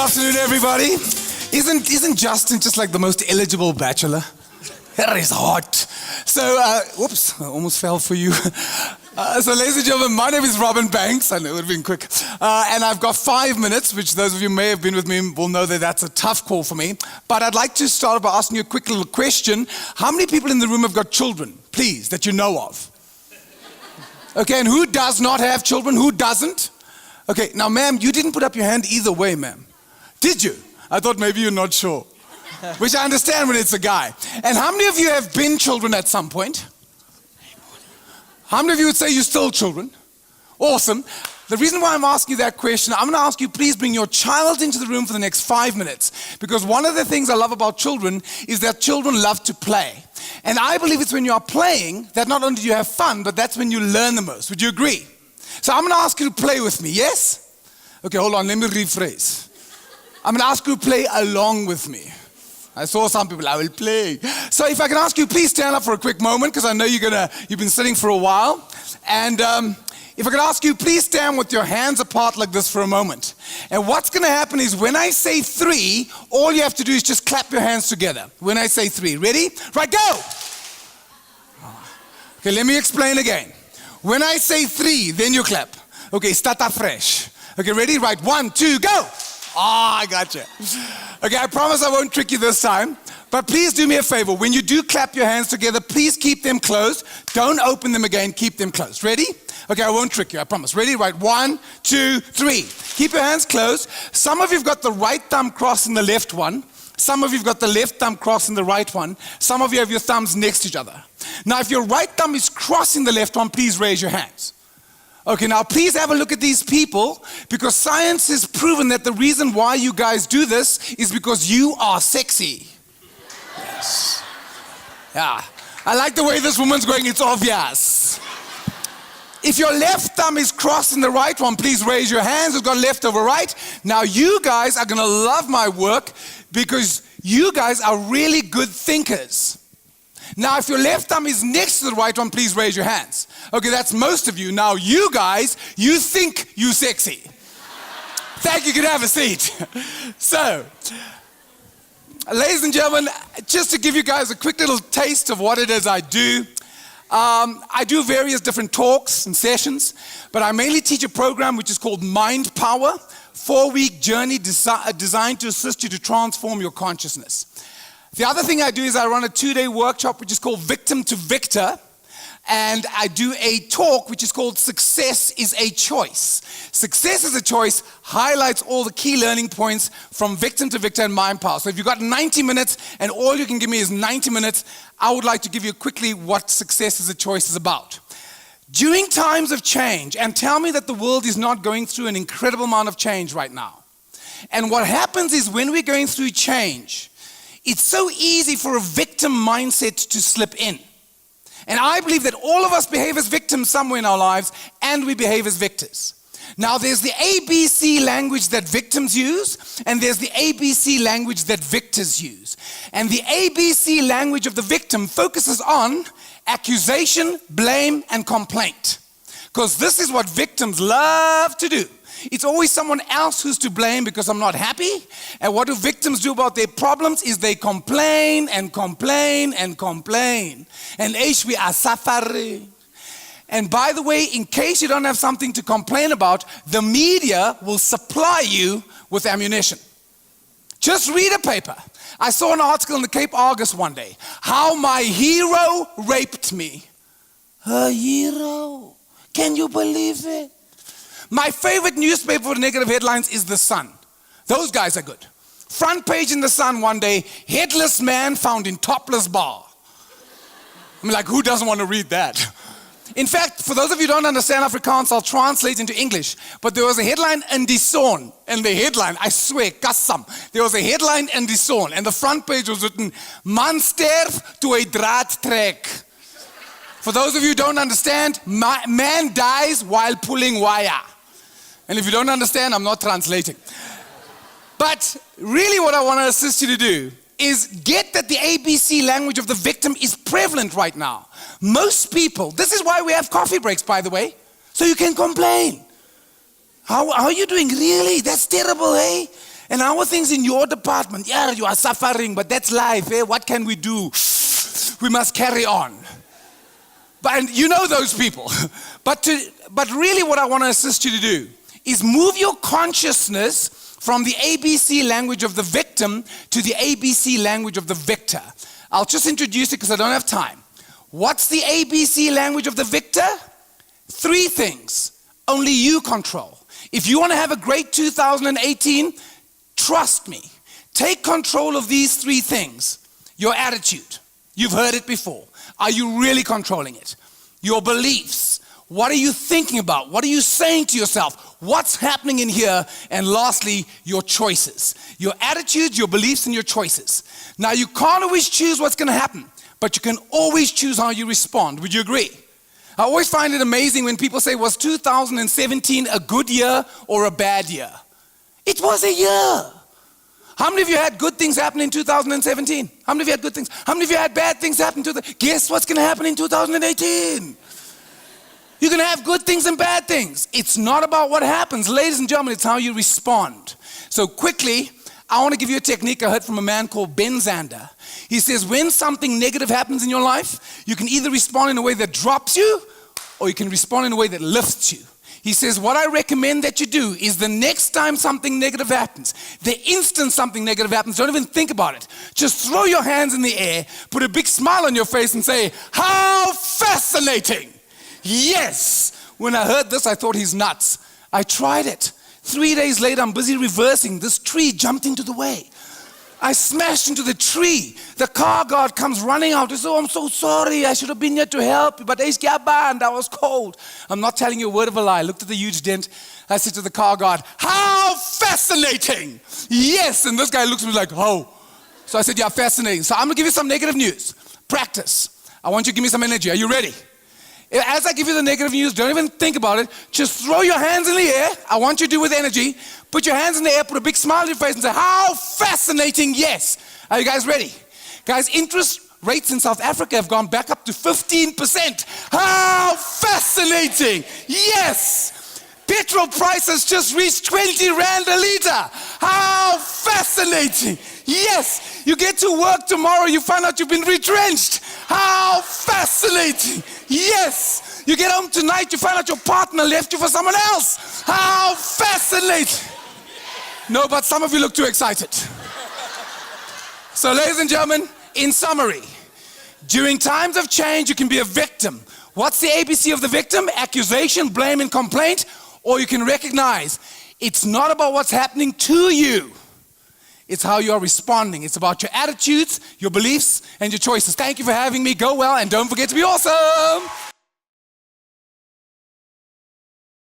afternoon, everybody. Isn't Justin just like the most eligible bachelor? That is hot. So, whoops, I almost fell for you. So, ladies and gentlemen, my name is Robin Banks. I know it would have been quick. And I've got 5 minutes, which those of you who may have been with me will know that that's a tough call for me. But I'd like to start by asking you a quick little question. How many people in the room have got children, please, that you know of? Okay, and who does not have children? Who doesn't? Okay, now, ma'am, you didn't put up your hand either way, ma'am. Did you? I thought maybe you're not sure. Which I understand when it's a guy. And how many of you have been children at some point? How many of you would say you're still children? Awesome. The reason why I'm asking you that question, I'm going to ask you, please bring your child into the room for the next 5 minutes. Because one of the things I love about children is that children love to play. And I believe it's when you are playing that not only do you have fun, but that's when you learn the most. Would you agree? So I'm going to ask you to play with me, yes? Okay, hold on, let me rephrase. I'm going to ask you to play along with me. I saw some people, I will play. So if I can ask you, please stand up for a quick moment, because I know you've been sitting for a while. And if I could ask you, please stand with your hands apart like this for a moment. And what's going to happen is when I say 3, all you have to do is just clap your hands together. When I say 3, ready? Right, go! Okay, let me explain again. When I say 3, then you clap. Okay, start fresh. Okay, ready? Right, 1, 2, go! I gotcha. Okay, I promise I won't trick you this time. But please do me a favor. When you do clap your hands together, please keep them closed. Don't open them again. Keep them closed. Ready? Okay, I won't trick you. I promise. Ready? Right. 1, 2, 3. Keep your hands closed. Some of you've got the right thumb crossing the left one. Some of you've got the left thumb crossing the right one. Some of you have your thumbs next to each other. Now, if your right thumb is crossing the left one, please raise your hands. Okay, now please have a look at these people, because science has proven that the reason why you guys do this is because you are sexy. Yes. Yeah. I like the way this woman's going, it's obvious. If your left thumb is crossing the right one, please raise your hands. Who's got left over right? Now you guys are going to love my work because you guys are really good thinkers. Now, if your left thumb is next to the right one, please raise your hands. Okay, that's most of you. Now, you guys, you think you sexy. Thank you, you can have a seat. So, ladies and gentlemen, just to give you guys a quick little taste of what it is I do. I do various different talks and sessions, but I mainly teach a program which is called Mind Power, 4-week journey designed to assist you to transform your consciousness. The other thing I do is I run a 2-day workshop which is called Victim to Victor, and I do a talk which is called Success is a Choice. Success is a Choice highlights all the key learning points from Victim to Victor and Mind Power. So if you've got 90 minutes and all you can give me is 90 minutes, I would like to give you quickly what Success is a Choice is about. During times of change, and tell me that the world is not going through an incredible amount of change right now. And what happens is when we're going through change, it's so easy for a victim mindset to slip in. And I believe that all of us behave as victims somewhere in our lives, and we behave as victors. Now, there's the ABC language that victims use, and there's the ABC language that victors use. And the ABC language of the victim focuses on accusation, blame, and complaint. Because this is what victims love to do. It's always someone else who's to blame because I'm not happy. And what do victims do about their problems is they complain and complain and complain. And we are suffering. And by the way, in case you don't have something to complain about, the media will supply you with ammunition. Just read a paper. I saw an article in the Cape Argus one day. How my hero raped me. A hero? Can you believe it? My favorite newspaper for negative headlines is The Sun. Those guys are good. Front page in The Sun one day, headless man found in topless bar. I'm like, who doesn't want to read that? In fact, for those of you who don't understand Afrikaans, I'll translate into English. But there was a headline in Die Son. And the headline, I swear, kassam. There was a headline in Die Son. And the front page was written, Man sterf toe hy draad trek. For those of you who don't understand, man dies while pulling wire. And if you don't understand, I'm not translating. But really what I want to assist you to do is get that the ABC language of the victim is prevalent right now. Most people, this is why we have coffee breaks, by the way, so you can complain. How are you doing? Really? That's terrible, eh? And how are things in your department? Yeah, you are suffering, but that's life. Eh? What can we do? We must carry on. And you know those people. But really what I want to assist you to do is move your consciousness from the ABC language of the victim to the ABC language of the victor. I'll just introduce it because I don't have time. What's the ABC language of the victor? 3 things only you control. If you want to have a great 2018, trust me, take control of these 3 things. Your attitude. You've heard it before. Are you really controlling it? Your beliefs. What are you thinking about? What are you saying to yourself? What's happening in here? And lastly, your choices. Your attitudes, your beliefs, and your choices. Now, you can't always choose what's going to happen, but you can always choose how you respond. Would you agree? I always find it amazing when people say, was 2017 a good year or a bad year? It was a year. How many of you had good things happen in 2017? How many of you had good things? How many of you had bad things happen? Guess what's going to happen in 2018? You're going to have good things and bad things. It's not about what happens. Ladies and gentlemen, it's how you respond. So quickly, I want to give you a technique I heard from a man called Ben Zander. He says, when something negative happens in your life, you can either respond in a way that drops you, or you can respond in a way that lifts you. He says, what I recommend that you do is the next time something negative happens, the instant something negative happens, don't even think about it. Just throw your hands in the air, put a big smile on your face and say, how fascinating. Yes. When I heard this, I thought he's nuts. I tried it. 3 days later, I'm busy reversing. This tree jumped into the way. I smashed into the tree. The car guard comes running out. He says, oh, I'm so sorry. I should have been here to help you, but I was cold. I'm not telling you a word of a lie. I looked at the huge dent. I said to the car guard, how fascinating. Yes. And this guy looks at me like, oh. So I said, yeah, fascinating. So I'm going to give you some negative news. Practice. I want you to give me some energy. Are you ready? As I give you the negative news, don't even think about it. Just throw your hands in the air. I want you to do it with energy. Put your hands in the air, put a big smile on your face and say, how fascinating, yes. Are you guys ready? Guys, interest rates in South Africa have gone back up to 15%. How fascinating, yes. Petrol prices just reached 20 Rand a liter. How fascinating, yes. You get to work tomorrow, you find out you've been retrenched. How fascinating, yes. You get home tonight, you find out your partner left you for someone else. How fascinating. No, but some of you look too excited. So ladies and gentlemen, in summary, during times of change, you can be a victim. What's the ABC of the victim? Accusation, blame, and complaint. Or you can recognize it's not about what's happening to you. It's how you are responding. It's about your attitudes, your beliefs, and your choices. Thank you for having me. Go well, and don't forget to be awesome.